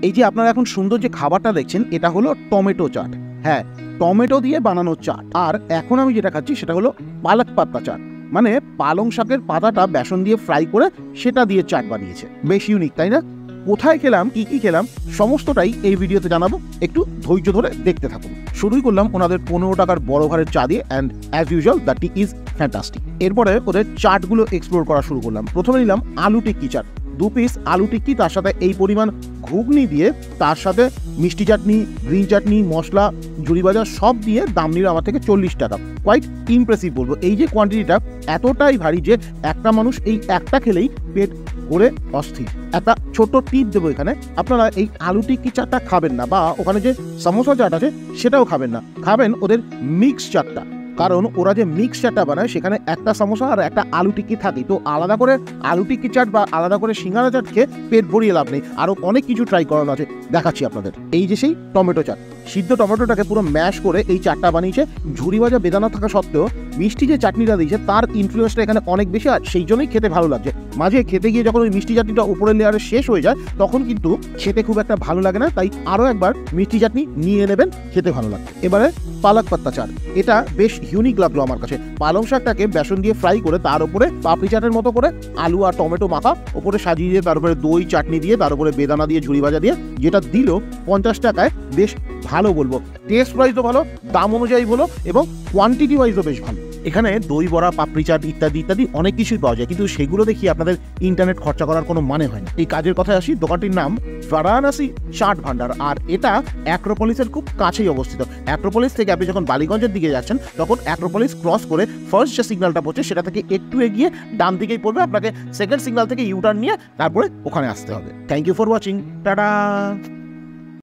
এই যে আপনারা এখন সুন্দর যে খাবারটা দেখছেন এটা হলো টমেটো চাট। হ্যাঁ, টমেটো দিয়ে বানানো চাট। আর এখন আমি যেটা খাচ্ছি সেটা হলো পালক পাতা চাট, মানে পালং শাকের পাতাটা বেসন দিয়ে ফ্রাই করে সেটা দিয়ে চাট বানিয়েছে। বেশ ইউনিক, তাই না? কোথায় খেলাম, কি কি খেলাম, সমস্তটাই এই ভিডিওতে জানাবো, একটু ধৈর্য ধরে দেখতে থাকুন। শুরুই করলাম ওনাদের 15 টাকার বড় ঘরের চা দিয়ে, and as usual the T is fantastic. এরপরে ওদের চাটগুলো এক্সপ্লোর করা শুরু করলাম। প্রথমে নিলাম আলু টিক্কি চাট, 2 পিস আলু টিক্কি, তার সাথে এই পরিমাণ ঘুগনি দিয়ে, তার সাথে মিষ্টি চাটনি, গ্রিন চাটনি, মশলা, ঝুড়ি ভাজা সব দিয়ে দাম নিল আমার থেকে 40 টাকা। কোয়াইট ইমপ্রেসিভ বলবো। এই যে কোয়ান্টিটিটা এতটাই ভারী যে একটা মানুষ এই একটা খেলেই পেট ভরে অস্থির। একটা ছোট্ট টিপ দেবো এখানে, আপনারা এই আলু টিক্কি চাটটা খাবেন না, বা ওখানে যে সমোসা চাট আছে সেটাও খাবেন না, খাবেন ওদের মিক্স চাটটা। কারণ ওরা যে মিক্স চাটটা বানায় সেখানে একটা সমোসা আর একটা আলু টিক্কি থাকে, তো আলাদা করে আলু টিক্কি চাট বা আলাদা করে সিঙ্গারা চাট খেয়ে পেট ভরিয়ে লাভ নেই। আরও অনেক কিছু ট্রাই করানো আছে, দেখাচ্ছি আপনাদের। এই যে সেই টমেটো চাট, সিদ্ধ টমেটোটাকে পুরো ম্যাশ করে এই চাটটা বানিয়েছে। ঝুড়ি ভাজা বেদানা থাকা সত্ত্বেও মিষ্টি যে চাটনিটা দিয়েছে তার ইনফ্লুয়েন্সটা এখানে অনেক বেশি, আর সেই জন্যই খেতে ভালো লাগছে। মাঝে খেতে গিয়ে যখন ওই মিষ্টি চাটনিটা উপরের লেয়ারে শেষ হয়ে যায় তখন কিন্তু খেতে খুব একটা ভালো লাগে না, তাই আরও একবার মিষ্টি চাটনি নিয়ে নেবেন, খেতে ভালো লাগবে। এবারে পালক পাত্তা চাট, এটা বেশ ইউনিক লাগলো আমার কাছে। পালং শাকটাকে বেসন দিয়ে ফ্রাই করে তার উপরে পাপড়ি চাটের মতো করে আলু আর টমেটো মাখা ওপরে সাজিয়ে দিয়ে, তার উপরে দই চাটনি দিয়ে, তার উপরে বেদানা দিয়ে, ঝুড়ি ভাজা দিয়ে, যেটা দিল 50 টাকায় বেশ ভালো বলবো। টেস্ট ওয়াইজও ভালো, দাম অনুযায়ী ভালো, এবং কোয়ান্টিটি ওয়াইজও বেশ ভালো। এখানে দই বড়া, পাপড়ি চাট ইত্যাদি ইত্যাদি অনেক কিছুই পাওয়া যায়, কিন্তু সেগুলো দেখি আপনাদের ইন্টারনেট খরচা করার কোনো মানে হয় না। এই কাজের কথায় আসি, দোকানটির নাম বারাণসী চাট ভান্ডার, আর এটা অ্যাক্রোপলিসের খুব কাছেই অবস্থিত। অ্যাক্রোপলিস থেকে আপনি যখন বালিগঞ্জের দিকে যাচ্ছেন তখন অ্যাক্রোপলিস ক্রস করে ফার্স্ট যে সিগন্যালটা পড়ছে সেটা থেকে একটু এগিয়ে ডান দিকেই পড়বে, আপনাকে সেকেন্ড সিগন্যাল থেকে ইউটার্ন নিয়ে তারপরে ওখানে আসতে হবে। Thank you for watching, tata.